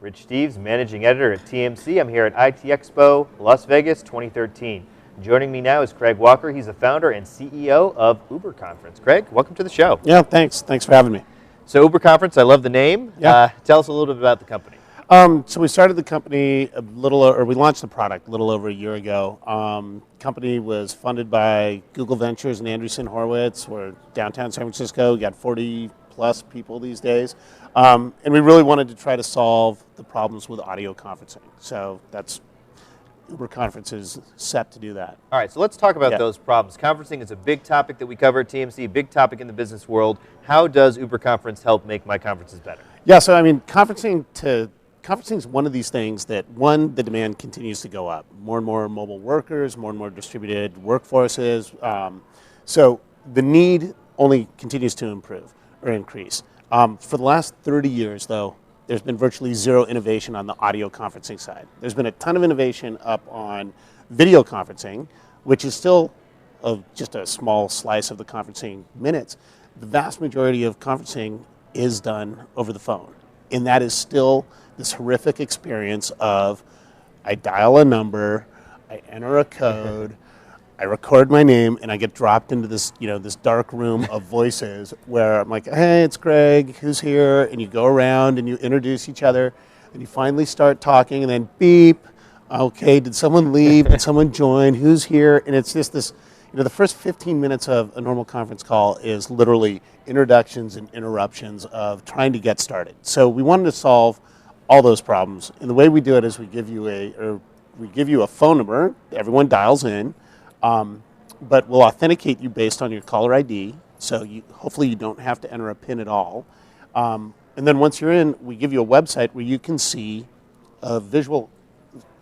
Rich Steeves, Managing Editor at TMC. I'm here at IT Expo Las Vegas 2013. Joining me now is Craig Walker. He's the founder and CEO of UberConference. Craig, welcome to the show. Yeah, thanks. Thanks for having me. So UberConference, I love the name. Yeah. Tell us a little bit about the company. So we started the company we launched the product a little over a year ago. Company was funded by Google Ventures and Andreessen Horowitz. We're downtown San Francisco. We got 40 plus people these days. And we really wanted to try to solve the problems with audio conferencing. So that's UberConference is set to do that. All right, so let's talk about those problems. Conferencing is a big topic that we cover at TMC, big topic in the business world. How does UberConference help make my conferences better? Yeah, so I mean, conferencing is one of these things that, one, the demand continues to go up. More and more mobile workers, more and more distributed workforces. So the need only continues to improve or increase. For the last 30 years, though, there's been virtually zero innovation on the audio conferencing side. There's been a ton of innovation up on video conferencing, which is still just a small slice of the conferencing minutes. The vast majority of conferencing is done over the phone. And that is still this horrific experience of I dial a number, I enter a code, I record my name, and I get dropped into this, this dark room of voices where I'm like, hey, it's Greg, who's here? And you go around and you introduce each other, and you finally start talking, and then beep, okay, did someone leave? Did someone join? Who's here? And it's just this, the first 15 minutes of a normal conference call is literally introductions and interruptions of trying to get started. So we wanted to solve all those problems, and the way we do it is we give you a phone number, everyone dials in, but we'll authenticate you based on your caller ID, so hopefully you don't have to enter a PIN at all. And then once you're in, we give you a website where you can see a visual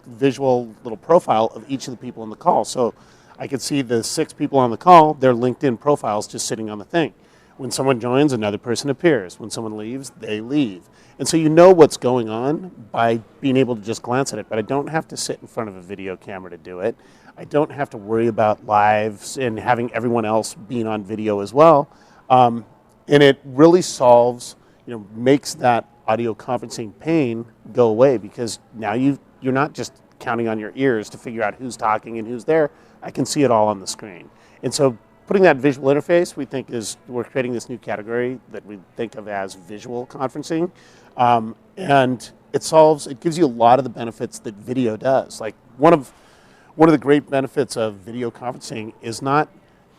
little profile of each of the people on the call. So I could see the 6 people on the call, their LinkedIn profiles just sitting on the thing. When someone joins, another person appears. When someone leaves, they leave. And so you know what's going on by being able to just glance at it, but I don't have to sit in front of a video camera to do it. I don't have to worry about lives and having everyone else being on video as well. And it really solves, makes that audio conferencing pain go away, because now you're not just counting on your ears to figure out who's talking and who's there. I can see it all on the screen. And so putting that visual interface, we think we're creating this new category that we think of as visual conferencing. And it gives you a lot of the benefits that video does. Like one of the great benefits of video conferencing is not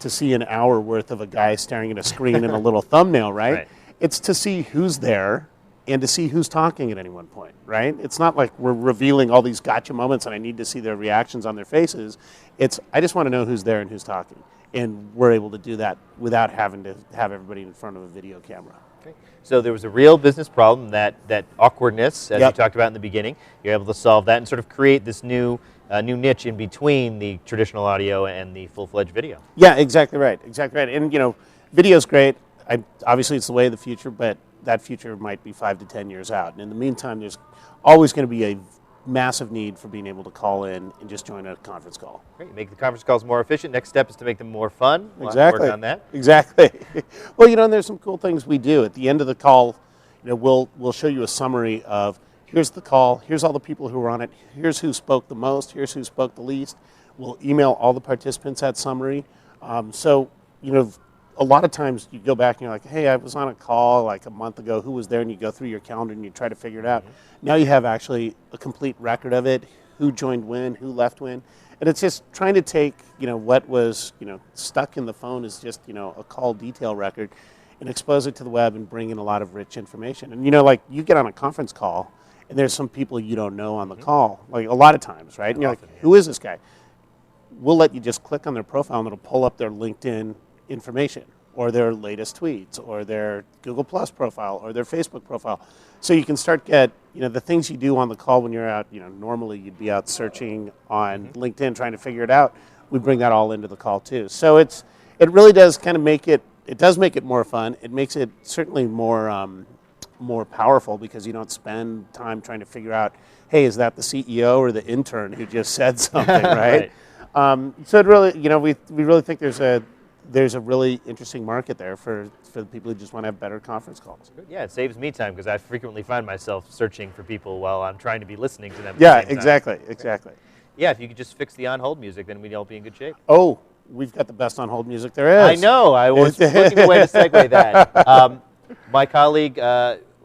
to see an hour worth of a guy staring at a screen and a little thumbnail, right? It's to see who's there and to see who's talking at any one point, right? It's not like we're revealing all these gotcha moments and I need to see their reactions on their faces. I just want to know who's there and who's talking. And we're able to do that without having to have everybody in front of a video camera. Okay. So there was a real business problem, that awkwardness, as you talked about in the beginning. You're able to solve that and sort of create this new niche in between the traditional audio and the full-fledged video. Yeah, exactly right. Exactly right. And, video's great. Obviously, it's the way of the future, but that future might be 5 to 10 years out. And in the meantime, there's always going to be a massive need for being able to call in and just join a conference call. Great. Make the conference calls more efficient. Next step is to make them more fun. We'll exactly. Work on that. Exactly. Well, and there's some cool things we do. At the end of the call, we'll show you a summary of here's the call, here's all the people who were on it, here's who spoke the most, here's who spoke the least. We'll email all the participants that summary. So, a lot of times you go back and you're like, hey, I was on a call like a month ago, who was there? And you go through your calendar and you try to figure it out. Mm-hmm. Now you have actually a complete record of it, who joined when, who left when. And it's just trying to take, what was, stuck in the phone is just, a call detail record and expose it to the web and bring in a lot of rich information. And, like you get on a conference call and there's some people you don't know on the call, like a lot of times, right? And you're like, who is this guy? We'll let you just click on their profile and it'll pull up their LinkedIn information or their latest tweets or their Google Plus profile or their Facebook profile. So you can start the things you do on the call when you're out, normally you'd be out searching on LinkedIn trying to figure it out. We bring that all into the call too. So it really does kind of make it more fun. It makes it certainly more powerful because you don't spend time trying to figure out, hey, is that the CEO or the intern who just said something, right? So it really, we really think there's a there's a really interesting market there for the people who just want to have better conference calls. Yeah, it saves me time because I frequently find myself searching for people while I'm trying to be listening to them. Yeah, exactly. Yeah, if you could just fix the on-hold music, then we'd all be in good shape. Oh, we've got the best on-hold music there is. I know. I was looking for a way to segue that. My colleague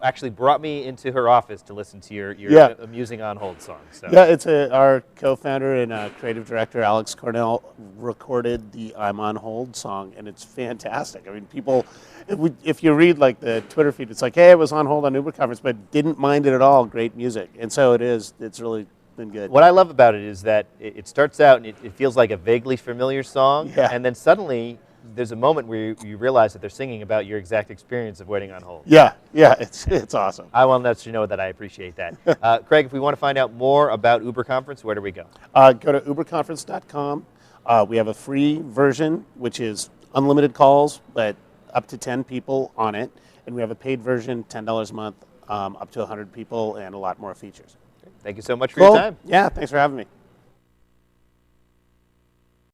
actually brought me into her office to listen to your amusing on-hold song. So. Yeah, it's our co-founder and creative director, Alex Cornell, recorded the I'm on Hold song, and it's fantastic. I mean, people, if you read like the Twitter feed, it's like, hey, I was on hold on UberConference, but didn't mind it at all. Great music. And so it's really been good. What I love about it is that it starts out and it feels like a vaguely familiar song, and then suddenly there's a moment where you realize that they're singing about your exact experience of waiting on hold. Yeah, it's awesome. I want to let you know that I appreciate that. Craig, if we want to find out more about UberConference, where do we go? Go to uberconference.com. We have a free version, which is unlimited calls, but up to 10 people on it. And we have a paid version, $10 a month, up to 100 people, and a lot more features. Thank you so much for your time. Yeah, thanks for having me.